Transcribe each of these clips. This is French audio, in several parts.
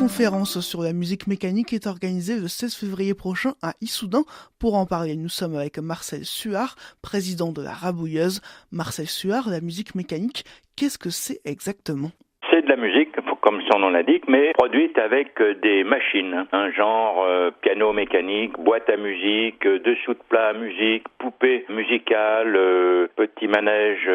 conférence sur la musique mécanique est organisée le 16 février prochain à Issoudun. Pour en parler, nous sommes avec Marcel Suard, président de la Rabouilleuse. Marcel Suard, la musique mécanique, qu'est-ce que c'est exactement ? C'est de la musique, comme son nom l'indique, mais produite avec des machines, un genre piano mécanique, boîte à musique, dessous de plat à musique, poupée musicale, petit manège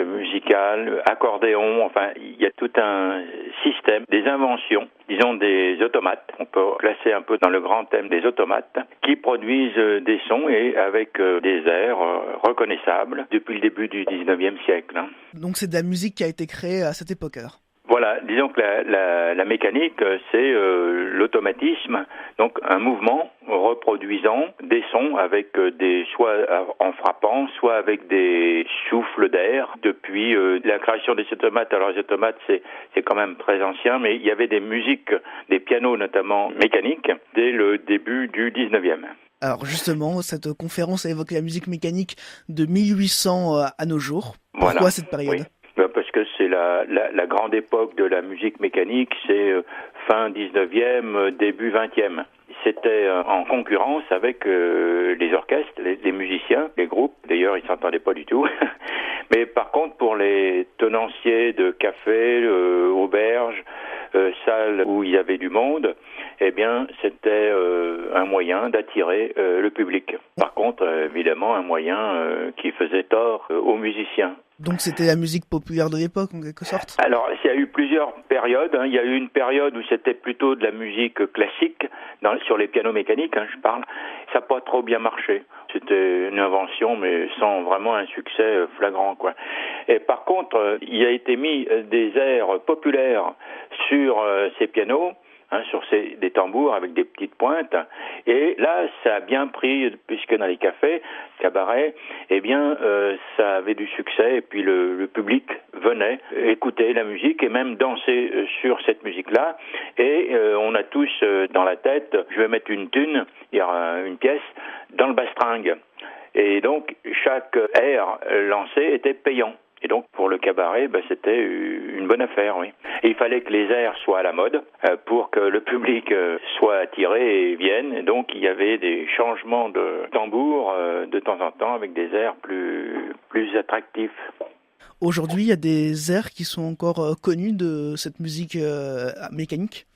musical, accordéon, enfin il y a tout un système, des inventions, disons des automates, on peut classer un peu dans le grand thème des automates, qui produisent des sons et avec des airs reconnaissables depuis le début du 19e siècle. Donc c'est de la musique qui a été créée à cette époque alors. Voilà, disons que la mécanique, c'est l'automatisme, donc un mouvement reproduisant des sons avec soit en frappant, soit avec des souffles d'air. Depuis la création des automates, alors les automates c'est quand même très ancien, mais il y avait des musiques, des pianos notamment mécaniques, dès le début du 19e. Alors justement, cette conférence évoque la musique mécanique de 1800 à nos jours. Pourquoi Voilà. cette période ? Oui. Parce que c'est la grande époque de la musique mécanique, c'est fin 19e, début 20e. C'était en concurrence avec les orchestres, les musiciens, les groupes. D'ailleurs, ils s'entendaient pas du tout. Mais par contre, pour les tenanciers de cafés, auberges, salles où il y avait du monde, eh bien, c'était un moyen d'attirer le public. Par contre, évidemment, un moyen qui faisait tort aux musiciens. Donc c'était la musique populaire de l'époque en quelque sorte ? Alors, il y a eu plusieurs périodes. Il y a eu une période où c'était plutôt de la musique classique, sur les pianos mécaniques, je parle. Ça n'a pas trop bien marché. C'était une invention, mais sans vraiment un succès flagrant, quoi. Et par contre, il a été mis des airs populaires sur ces pianos, sur des tambours avec des petites pointes. Et là, ça a bien pris, puisque dans les cafés, cabarets, eh bien, ça avait du succès. Et puis le public venait écouter la musique et même danser sur cette musique-là. Et on a tous dans la tête, je vais mettre une thune, il y aura une pièce, dans le bastringue. Et donc, chaque air lancé était payant. Et donc, pour le cabaret, c'était une bonne affaire, oui. Et il fallait que les airs soient à la mode pour que le public soit attiré et vienne. Et donc, il y avait des changements de tambour de temps en temps avec des airs plus attractifs. Aujourd'hui, il y a des airs qui sont encore connus de cette musique mécanique ?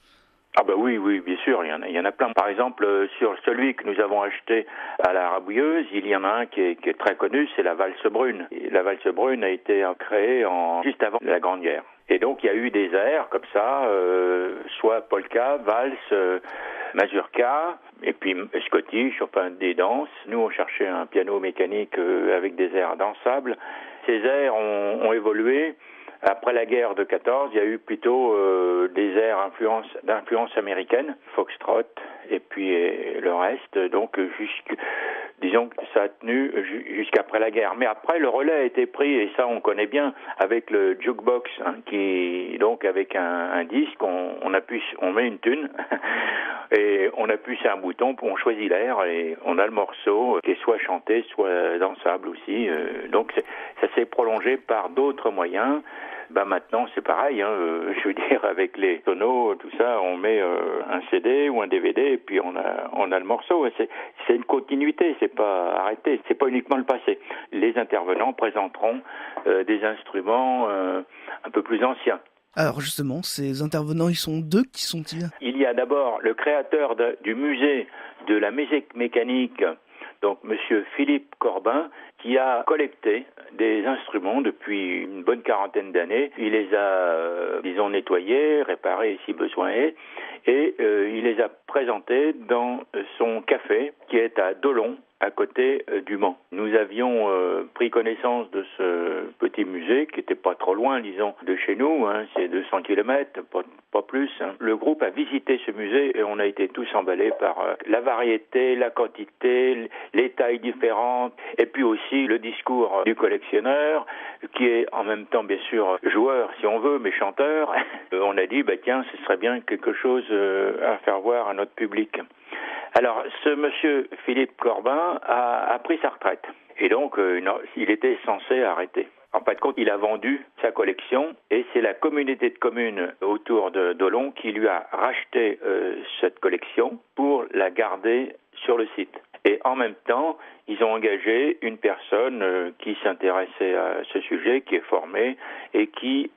Ah oui, bien sûr, il y en a plein. Par exemple, sur celui que nous avons acheté à la Rabouilleuse, il y en a un qui est très connu, c'est la valse brune. Et la valse brune a été créée juste avant la Grande Guerre. Et donc il y a eu des airs comme ça, soit polka, valse, mazurka, et puis scottish, enfin des danses. Nous on cherchait un piano mécanique avec des airs dansables. Ces airs ont évolué. Après la guerre de 14, il y a eu plutôt des airs d'influence américaine, foxtrot, et puis le reste. Donc, disons que ça a tenu jusqu'après la guerre. Mais après, le relais a été pris, et ça, on connaît bien, avec le jukebox, qui donc avec un disque, on met une tune, et on appuie sur un bouton, on choisit l'air, et on a le morceau qui est soit chanté, soit dansable aussi. Donc, ça s'est prolongé par d'autres moyens. Maintenant c'est pareil, je veux dire, avec les tonneaux, tout ça, on met un CD ou un DVD et puis on a le morceau. C'est une continuité, c'est pas arrêté, c'est pas uniquement le passé. Les intervenants présenteront des instruments un peu plus anciens. Alors justement, ces intervenants, ils sont deux, qui sont-ils ? Il y a d'abord le créateur du musée de la musique mécanique, donc monsieur Philippe Corbin, qui a collecté des instruments depuis une bonne quarantaine d'années. Il les a, nettoyés, réparés si besoin est, et il les a présentés dans son café qui est à Dolon, à côté du Mans. Nous avions pris connaissance de ce petit musée qui n'était pas trop loin, disons, de chez nous, c'est 200 km, pas plus. Le groupe a visité ce musée et on a été tous emballés par la variété, la quantité, les tailles différentes, et puis aussi le discours du collectionneur, qui est en même temps, bien sûr, joueur, si on veut, mais chanteur. On a dit, tiens, ce serait bien quelque chose à faire voir à notre public. Alors, ce monsieur Philippe Corbin a pris sa retraite. Et donc, il était censé arrêter. En fin de compte, il a vendu sa collection et c'est la communauté de communes autour de Dolon qui lui a racheté cette collection pour la garder sur le site. Et en même temps, ils ont engagé une personne qui s'intéressait à ce sujet, qui est formée et qui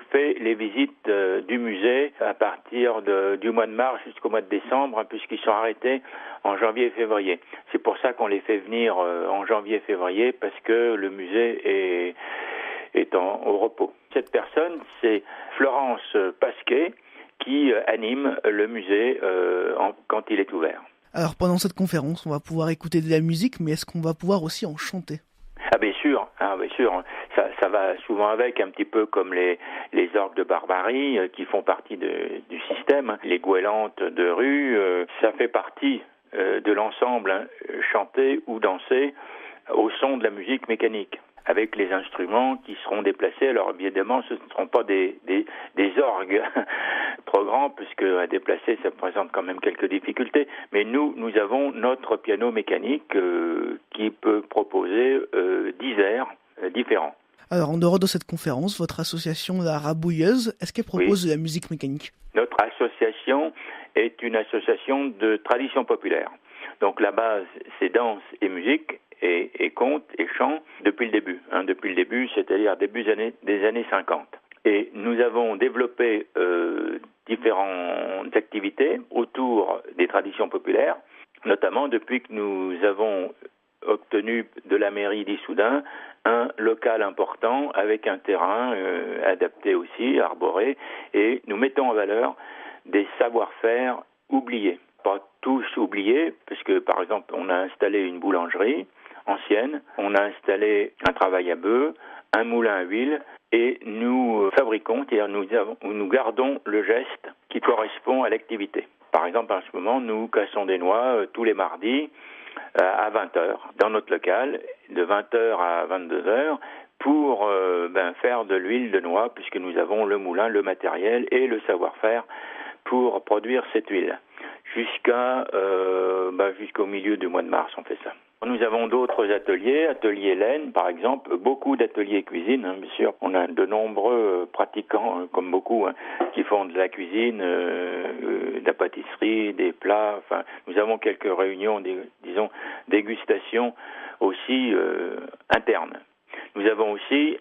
fait les visites du musée à partir du mois de mars jusqu'au mois de décembre, puisqu'ils sont arrêtés en janvier et février. C'est pour ça qu'on les fait venir en janvier et février, parce que le musée est au repos. Cette personne, c'est Florence Pasquet, qui anime le musée quand il est ouvert. Alors pendant cette conférence, on va pouvoir écouter de la musique, mais est-ce qu'on va pouvoir aussi en chanter ? Ah bien sûr, ça va souvent avec, un petit peu comme les orgues de Barbarie qui font partie du système, les goélantes de rue, ça fait partie de l'ensemble, chanter ou danser au son de la musique mécanique, avec les instruments qui seront déplacés. Alors évidemment, ce ne seront pas des orgues trop grands, puisque à déplacer, ça présente quand même quelques difficultés. Mais nous avons notre piano mécanique qui peut proposer 10 airs différents. Alors en dehors de cette conférence, votre association La Rabouilleuse, est-ce qu'elle propose de la musique mécanique ? Notre association est une association de tradition populaire. Donc la base, c'est danse et musique, et conte et chant depuis le début. Depuis le début, c'est-à-dire début des années 50. Et nous avons développé différentes activités autour des traditions populaires, notamment depuis que nous avons obtenu de la mairie d'Issoudun un local important avec un terrain adapté aussi, arboré, et nous mettons en valeur des savoir-faire oubliés. Pas tous oubliés, puisque par exemple on a installé une boulangerie ancienne, on a installé un travail à bœufs, un moulin à huile, et nous fabriquons, c'est-à-dire nous gardons le geste qui correspond à l'activité. Par exemple, en ce moment, nous cassons des noix tous les mardis à 20h dans notre local, de 20h à 22h, pour faire de l'huile de noix, puisque nous avons le moulin, le matériel et le savoir-faire pour produire cette huile. Jusqu'au milieu du mois de mars, on fait ça. Nous avons d'autres ateliers laine par exemple, beaucoup d'ateliers cuisine, bien sûr. On a de nombreux pratiquants, comme beaucoup, qui font de la cuisine, de la pâtisserie, des plats. Enfin, nous avons quelques réunions, dégustation aussi internes. Nous avons aussi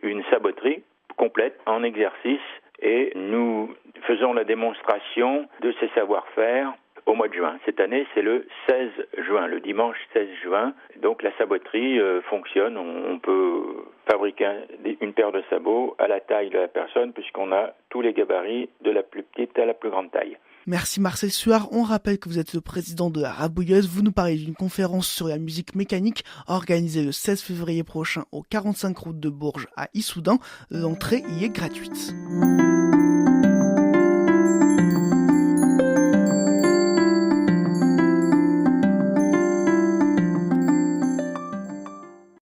une saboterie complète en exercice et nous faisons la démonstration de ces savoir-faire au mois de juin. Cette année, c'est le 16 juin, le dimanche 16 juin. Donc la saboterie fonctionne. On peut fabriquer une paire de sabots à la taille de la personne, puisqu'on a tous les gabarits de la plus petite à la plus grande taille. Merci Marcel Suard. On rappelle que vous êtes le président de la Rabouilleuse. Vous nous parlez d'une conférence sur la musique mécanique organisée le 16 février prochain au 45 route de Bourges à Issoudun. L'entrée y est gratuite.